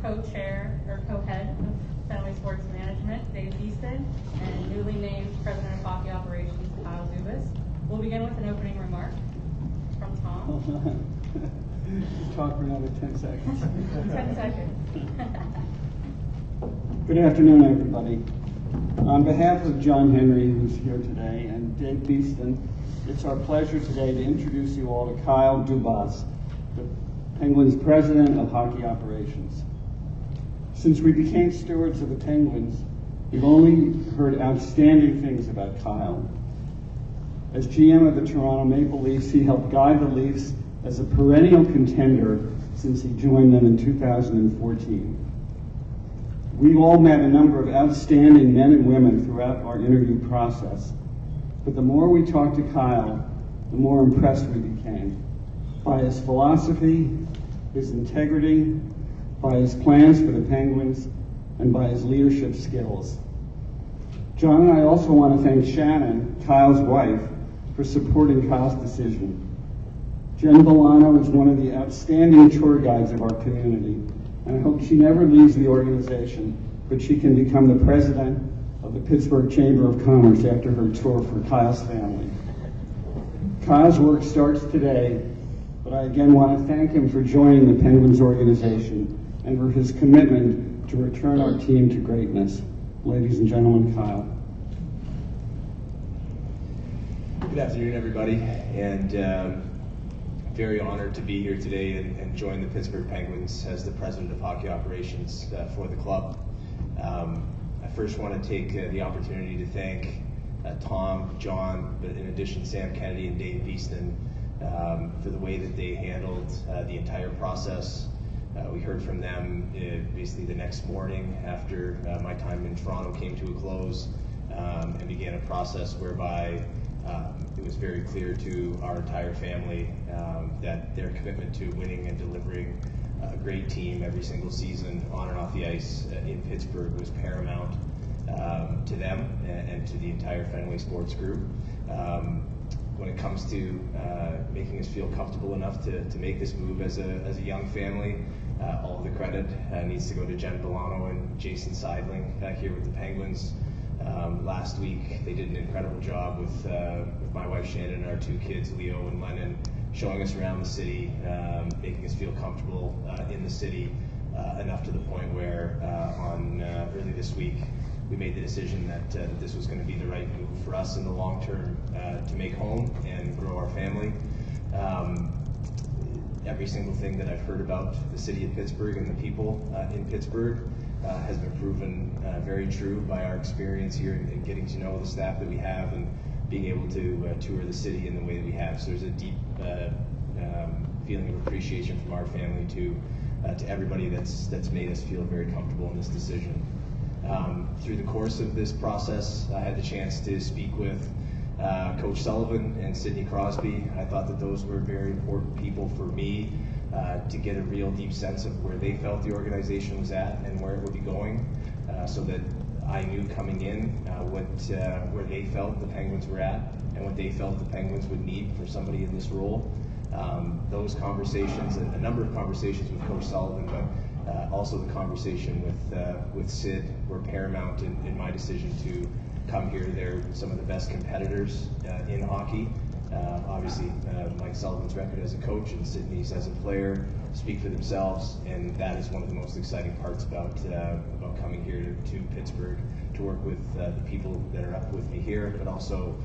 co-chair or co-head of Fenway Sports Management, Dave Beeston, and newly named President of Hockey Operations, Kyle Dubas. We'll begin with an opening remark from Tom. Hold on. Talk for another 10 seconds. 10 seconds. Good afternoon, everybody. On behalf of John Henry, who's here today, and Dave Beeston, it's our pleasure today to introduce you all to Kyle Dubas, the Penguins President of Hockey Operations. Since we became stewards of the Penguins, we've only heard outstanding things about Kyle. As GM of the Toronto Maple Leafs, he helped guide the Leafs as a perennial contender since he joined them in 2014. We've all met a number of outstanding men and women throughout our interview process, but the more we talked to Kyle, the more impressed we became by his philosophy, his integrity, by his plans for the Penguins, and by his leadership skills. John and I also want to thank Shannon, Kyle's wife, for supporting Kyle's decision. Jen Bolano is one of the outstanding tour guides of our community, and I hope she never leaves the organization, but she can become the president of the Pittsburgh Chamber of Commerce after her tour for Kyle's family. Kyle's work starts today, but I again want to thank him for joining the Penguins organization and for his commitment to return our team to greatness. Ladies and gentlemen, Kyle. Good afternoon, everybody, and very honored to be here today and join the Pittsburgh Penguins as the President of Hockey Operations for the club. I first want to take the opportunity to thank Tom, John, but in addition Sam Kennedy and Dave Beeston for the way that they handled the entire process. We heard from them basically the next morning after my time in Toronto came to a close and began a process whereby it was very clear to our entire family that their commitment to winning and delivering a great team every single season on and off the ice in Pittsburgh was paramount to them and to the entire Fenway Sports group. When it comes to making us feel comfortable enough to make this move as a young family, all of the credit needs to go to Jen Bolano and Jason Seidling back here with the Penguins. Last week, they did an incredible job with my wife Shannon and our two kids, Leo and Lennon, showing us around the city, making us feel comfortable in the city, enough to the point where on early this week, we made the decision that this was going to be the right move for us in the long term to make home and grow our family. Every single thing that I've heard about the city of Pittsburgh and the people in Pittsburgh has been proven very true by our experience here in getting to know the staff that we have and being able to tour the city in the way that we have. So there's a deep feeling of appreciation from our family to everybody that's made us feel very comfortable in this decision. Through the course of this process, I had the chance to speak with Coach Sullivan and Sidney Crosby. I thought that those were very important people for me to get a real deep sense of where they felt the organization was at and where it would be going, so that I knew coming in where they felt the Penguins were at and what they felt the Penguins would need for somebody in this role. Those conversations, a number of conversations with Coach Sullivan, but also the conversation with Sid were paramount in my decision to come here. They're some of the best competitors in hockey. Obviously, Mike Sullivan's record as a coach and Sidney's as a player speak for themselves, and that is one of the most exciting parts about coming here to Pittsburgh to work with the people that are up with me here, but also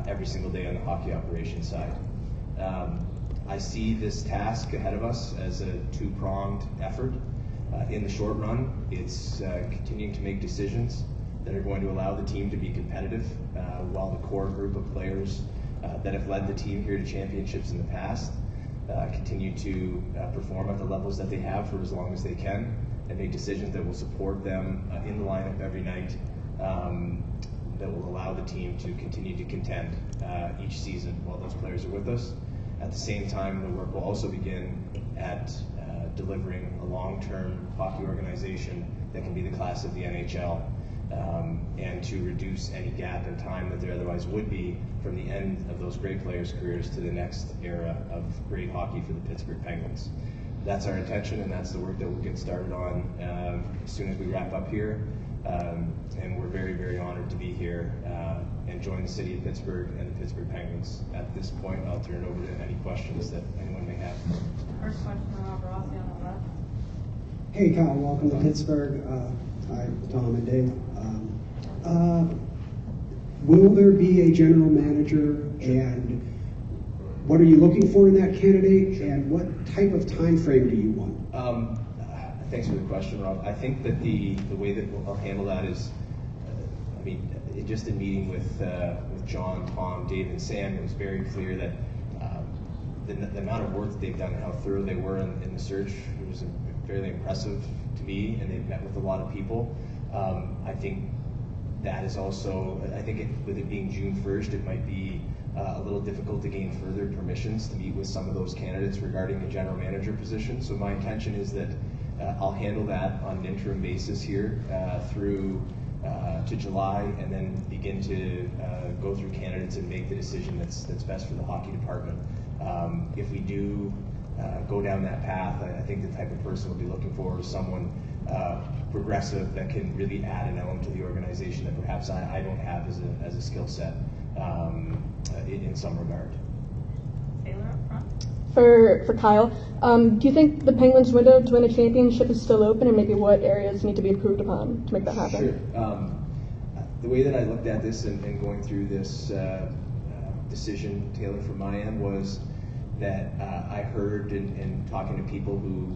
every single day on the hockey operations side. I see this task ahead of us as a two-pronged effort. In the short run, it's continuing to make decisions that are going to allow the team to be competitive while the core group of players that have led the team here to championships in the past continue to perform at the levels that they have for as long as they can and make decisions that will support them in the lineup every night, that will allow the team to continue to contend each season while those players are with us. At the same time, the work will also begin at delivering a long-term hockey organization that can be the class of the NHL, and to reduce any gap in time that there otherwise would be from the end of those great players' careers to the next era of great hockey for the Pittsburgh Penguins. that's our intention, and that's the work that we'll get started on as soon as we wrap up here. And we're very, very honored to be here and join the city of Pittsburgh and the Pittsburgh Penguins. At this point, I'll turn it over to any questions that anyone may have. First question, Rob Rossi on the left. Hey Kyle, welcome to Pittsburgh. Hi, Tom and Dave. Will there be a general manager, and what are you looking for in that candidate, and what type of time frame do you want? Thanks for the question, Rob. I think that the way that I'll handle that is, just in meeting with John, Tom, Dave, and Sam, it was very clear that the amount of work that they've done and how thorough they were in the search was fairly impressive to me, and they've met with a lot of people. I think that is also, with it being June 1st, it might be a little difficult to gain further permissions to meet with some of those candidates regarding the general manager position. So my intention is that I'll handle that on an interim basis here through to July, and then begin to go through candidates and make the decision that's best for the hockey department. If we do go down that path, I think the type of person we'll be looking for is someone progressive that can really add an element to the organization that perhaps I don't have as a skill set in some regard. Taylor up front. For Kyle, do you think the Penguins' window to win a championship is still open, and maybe what areas need to be improved upon to make that happen? Sure. The way that I looked at this and going through this decision, Taylor, from my end, was that I heard in talking to people who,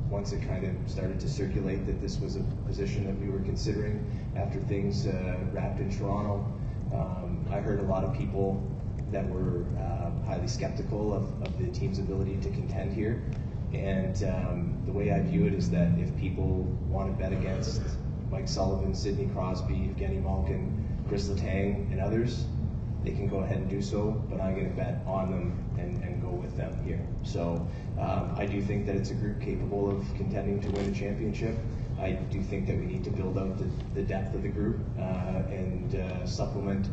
once it kind of started to circulate that this was a position that we were considering after things wrapped in Toronto, I heard a lot of people that were highly skeptical of the team's ability to contend here. And the way I view it is that if people want to bet against Mike Sullivan, Sidney Crosby, Evgeny Malkin, Chris Letang, and others, they can go ahead and do so, but I'm going to bet on them and go with them here. So I do think that it's a group capable of contending to win a championship. I do think that we need to build out the depth of the group and supplement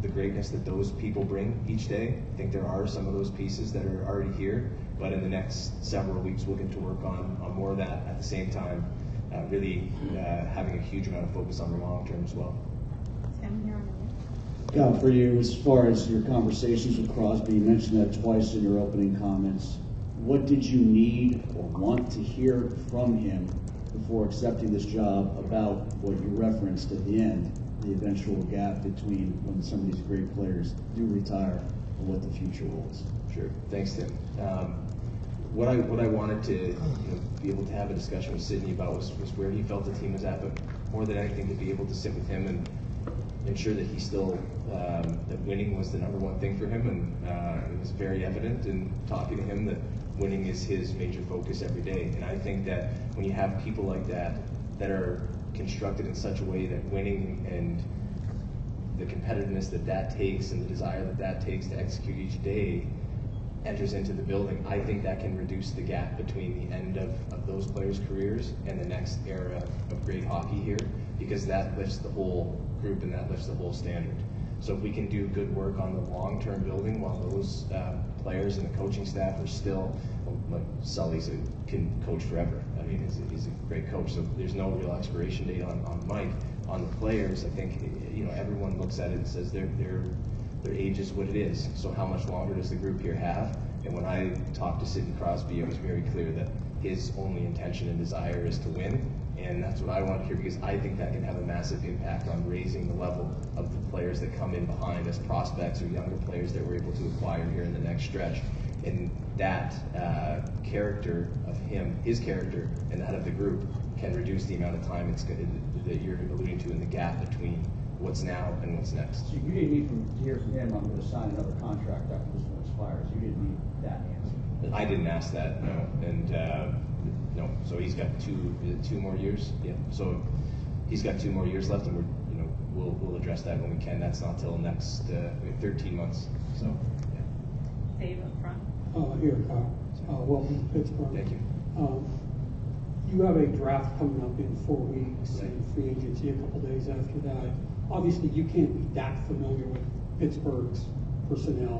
the greatness that those people bring each day. I think there are some of those pieces that are already here, but in the next several weeks we'll get to work on more of that at the same time, really having a huge amount of focus on the long term as well. Tim here on the left. Yeah, for you, as far as your conversations with Crosby, you mentioned that twice in your opening comments. What did you need or want to hear from him before accepting this job about what you referenced at the end, the eventual gap between when some of these great players do retire and what the future holds? Sure. Thanks, Tim. What I wanted to be able to have a discussion with Sidney about was where he felt the team was at, but more than anything to be able to sit with him and ensure that he still that winning was the number one thing for him, and it was very evident in talking to him that winning is his major focus every day. And I think that when you have people like that are constructed in such a way that winning and the competitiveness that takes and the desire that takes to execute each day enters into the building, I think that can reduce the gap between the end of those players' careers and the next era of great hockey here, because that lifts the whole group and that lifts the whole standard. So if we can do good work on the long-term building while those players and the coaching staff are still, like Sully can coach forever. I mean, he's a great coach, so there's no real expiration date on Mike. On the players, I think everyone looks at it and says their age is what it is. So how much longer does the group here have? And when I talked to Sidney Crosby, it was very clear that his only intention and desire is to win. And that's what I want to hear, because I think that can have a massive impact on raising the level of the players that come in behind as prospects or younger players that we're able to acquire here in the next stretch. And that character of him, his character, and that of the group can reduce the amount of time that you're alluding to in the gap between what's now and what's next. So you didn't need to hear from him, I'm going to sign another contract after this one expires. You didn't need that answer. I didn't ask that, no. And no, so he's got two more years. Yeah, so he's got 2 more years left, and we'll address that when we can. That's not till next 13 months. So yeah. Dave up front. Here, Kyle. Welcome to Pittsburgh. Thank you. You have a draft coming up in 4 weeks and free agency a couple days after that. Obviously, you can't be that familiar with Pittsburgh's personnel